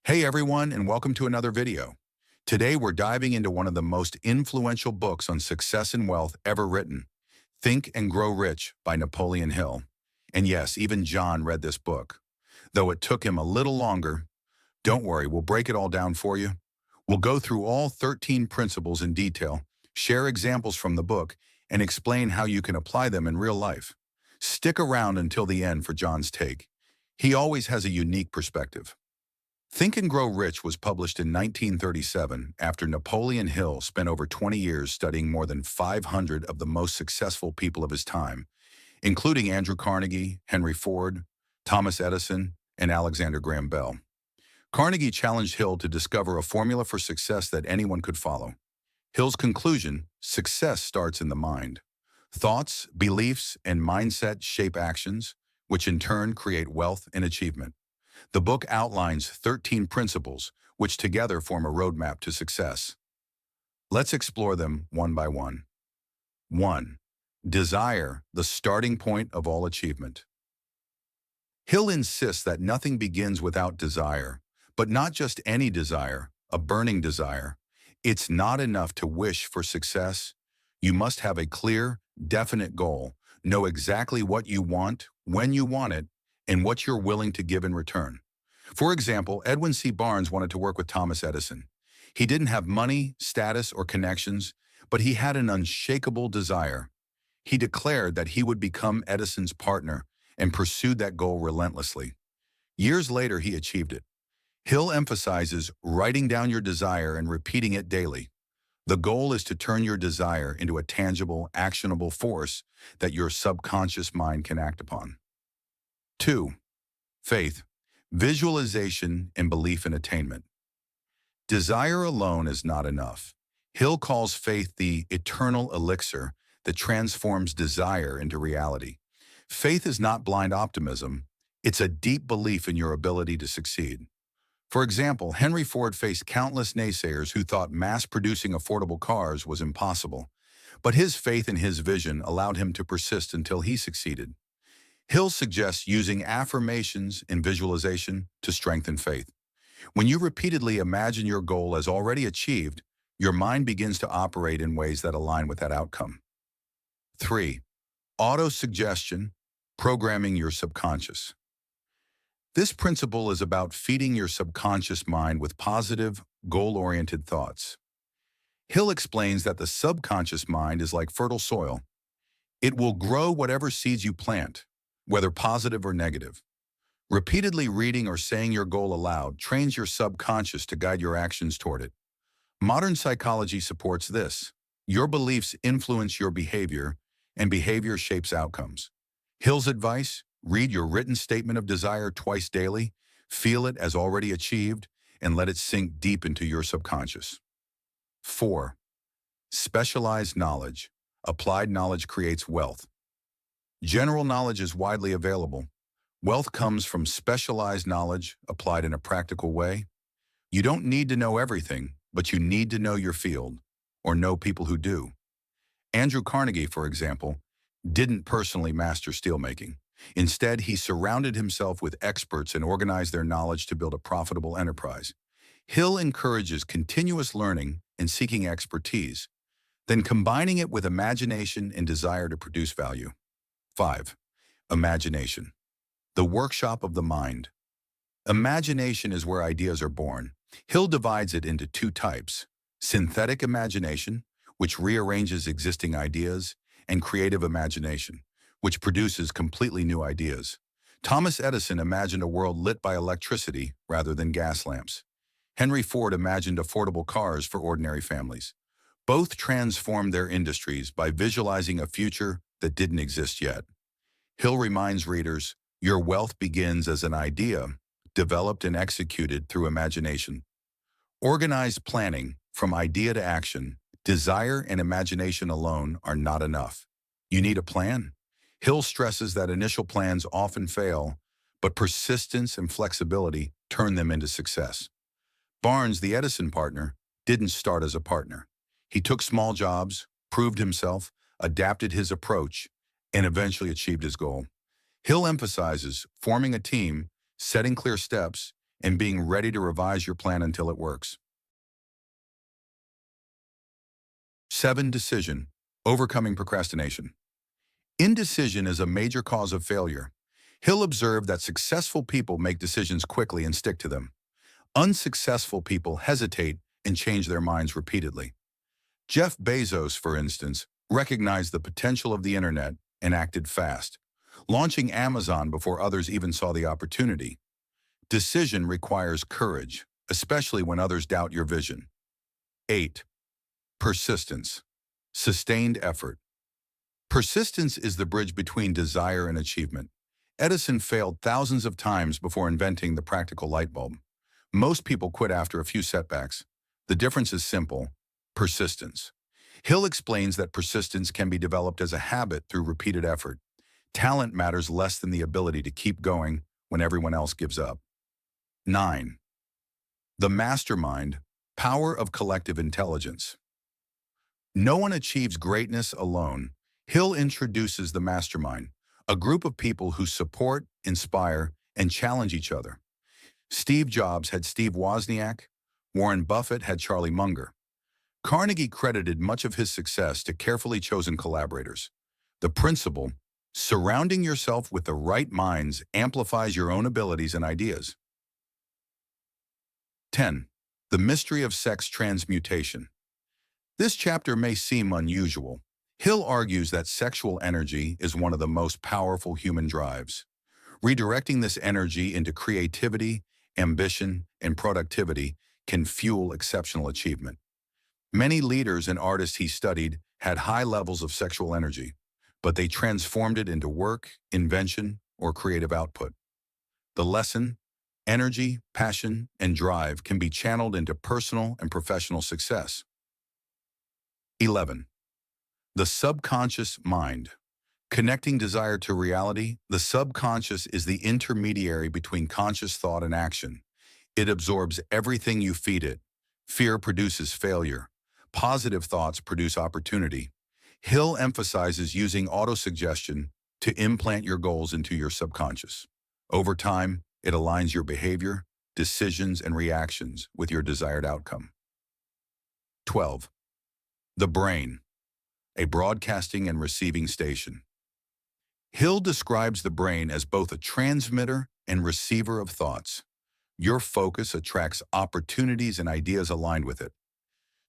Hey everyone, and welcome to another video. Today we're diving into one of the most influential books on success and wealth ever written, Think and Grow Rich by Napoleon Hill. And yes, even John read this book. Though it took him a little longer, don't worry, we'll break it all down for you. We'll go through all 13 principles in detail, share examples from the book, and explain how you can apply them in real life. Stick around until the end for John's take. He always has a unique perspective. Think and Grow Rich was published in 1937 after Napoleon Hill spent over 20 years studying more than 500 of the most successful people of his time, including Andrew Carnegie, Henry Ford, Thomas Edison, and Alexander Graham Bell. Carnegie challenged Hill to discover a formula for success that anyone could follow. Hill's conclusion: success starts in the mind. Thoughts, beliefs, and mindset shape actions, which in turn create wealth and achievement. The book outlines 13 principles, which together form a roadmap to success. Let's explore them one by one. 1. Desire, the starting point of all achievement. Hill insists that nothing begins without desire, but not just any desire, a burning desire. It's not enough to wish for success. You must have a clear, definite goal, know exactly what you want, when you want it, and what you're willing to give in return. For example, Edwin C. Barnes wanted to work with Thomas Edison. He didn't have money, status, or connections, but he had an unshakable desire. He declared that he would become Edison's partner and pursued that goal relentlessly. Years later, he achieved it. Hill emphasizes writing down your desire and repeating it daily. The goal is to turn your desire into a tangible, actionable force that your subconscious mind can act upon. 2. Faith, visualization, and belief in attainment. Desire alone is not enough. Hill calls faith the eternal elixir that transforms desire into reality. Faith is not blind optimism. It's a deep belief in your ability to succeed. For example, Henry Ford faced countless naysayers who thought mass-producing affordable cars was impossible. But his faith in his vision allowed him to persist until he succeeded. Hill suggests using affirmations and visualization to strengthen faith. When you repeatedly imagine your goal as already achieved, your mind begins to operate in ways that align with that outcome. 3. Auto-suggestion, programming your subconscious. This principle is about feeding your subconscious mind with positive, goal-oriented thoughts. Hill explains that the subconscious mind is like fertile soil. It will grow whatever seeds you plant, whether positive or negative. Repeatedly reading or saying your goal aloud trains your subconscious to guide your actions toward it. Modern psychology supports this. Your beliefs influence your behavior, and behavior shapes outcomes. Hill's advice: read your written statement of desire twice daily, feel it as already achieved, and let it sink deep into your subconscious. 4. Specialized knowledge. Applied knowledge creates wealth. General knowledge is widely available. Wealth comes from specialized knowledge applied in a practical way. You don't need to know everything, but you need to know your field, or know people who do. Andrew Carnegie, for example, didn't personally master steelmaking. Instead, he surrounded himself with experts and organized their knowledge to build a profitable enterprise. Hill encourages continuous learning and seeking expertise, then combining it with imagination and desire to produce value. 5. Imagination, the workshop of the mind. Imagination is where ideas are born. Hill divides it into two types: synthetic imagination, which rearranges existing ideas, and creative imagination, which produces completely new ideas. Thomas Edison imagined a world lit by electricity rather than gas lamps. Henry Ford imagined affordable cars for ordinary families. Both transformed their industries by visualizing a future that didn't exist yet. Hill reminds readers, your wealth begins as an idea, developed and executed through imagination. Organized planning, from idea to action. Desire and imagination alone are not enough. You need a plan. Hill stresses that initial plans often fail, but persistence and flexibility turn them into success. Barnes, the Edison partner, didn't start as a partner. He took small jobs, proved himself, adapted his approach, and eventually achieved his goal. Hill emphasizes forming a team, setting clear steps, and being ready to revise your plan until it works. 7. Decision. Overcoming procrastination. Indecision is a major cause of failure. Hill observed that successful people make decisions quickly and stick to them. Unsuccessful people hesitate and change their minds repeatedly. Jeff Bezos, for instance, recognized the potential of the internet and acted fast, launching Amazon before others even saw the opportunity. Decision requires courage, especially when others doubt your vision. 8. Persistence. Sustained effort. Persistence is the bridge between desire and achievement. Edison failed thousands of times before inventing the practical light bulb. Most people quit after a few setbacks. The difference is simple: persistence. Hill explains that persistence can be developed as a habit through repeated effort. Talent matters less than the ability to keep going when everyone else gives up. 9. The mastermind, power of collective intelligence. No one achieves greatness alone. Hill introduces the mastermind, a group of people who support, inspire, and challenge each other. Steve Jobs had Steve Wozniak. Warren Buffett had Charlie Munger. Carnegie credited much of his success to carefully chosen collaborators. The principle, surrounding yourself with the right minds, amplifies your own abilities and ideas. 10. The mystery of sex transmutation. This chapter may seem unusual. Hill argues that sexual energy is one of the most powerful human drives. Redirecting this energy into creativity, ambition, and productivity can fuel exceptional achievement. Many leaders and artists he studied had high levels of sexual energy, but they transformed it into work, invention, or creative output. The lesson: energy, passion, and drive can be channeled into personal and professional success. 11. The subconscious mind. Connecting desire to reality, the subconscious is the intermediary between conscious thought and action. It absorbs everything you feed it. Fear produces failure. Positive thoughts produce opportunity. Hill emphasizes using autosuggestion to implant your goals into your subconscious. Over time, it aligns your behavior, decisions, and reactions with your desired outcome. 12. The brain, a broadcasting and receiving station. Hill describes the brain as both a transmitter and receiver of thoughts. Your focus attracts opportunities and ideas aligned with it.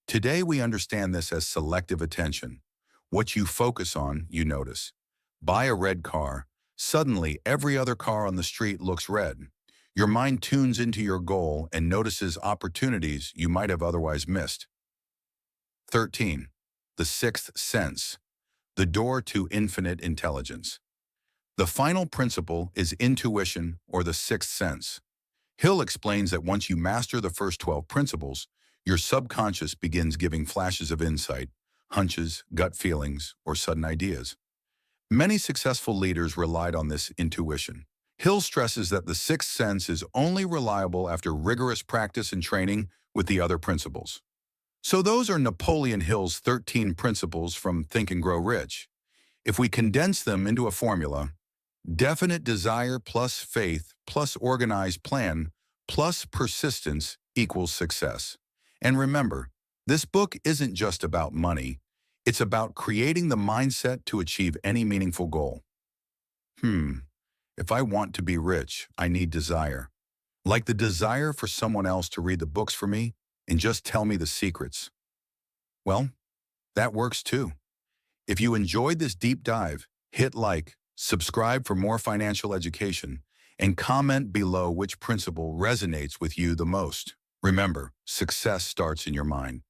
Today, we understand this as selective attention. What you focus on, you notice. Buy a red car. Suddenly, every other car on the street looks red. Your mind tunes into your goal and notices opportunities you might have otherwise missed. 13. The sixth sense, the door to infinite intelligence. The final principle is intuition, or the sixth sense. Hill explains that once you master the first 12 principles, your subconscious begins giving flashes of insight, hunches, gut feelings, or sudden ideas. Many successful leaders relied on this intuition. Hill stresses that the sixth sense is only reliable after rigorous practice and training with the other principles. So those are Napoleon Hill's 13 principles from Think and Grow Rich. If we condense them into a formula: definite desire plus faith plus organized plan plus persistence equals success. And remember, this book isn't just about money. It's about creating the mindset to achieve any meaningful goal. If I want to be rich, I need desire. Like the desire for someone else to read the books for me and just tell me the secrets. Well, that works too. If you enjoyed this deep dive, hit like, subscribe for more financial education, and comment below which principle resonates with you the most. Remember, success starts in your mind.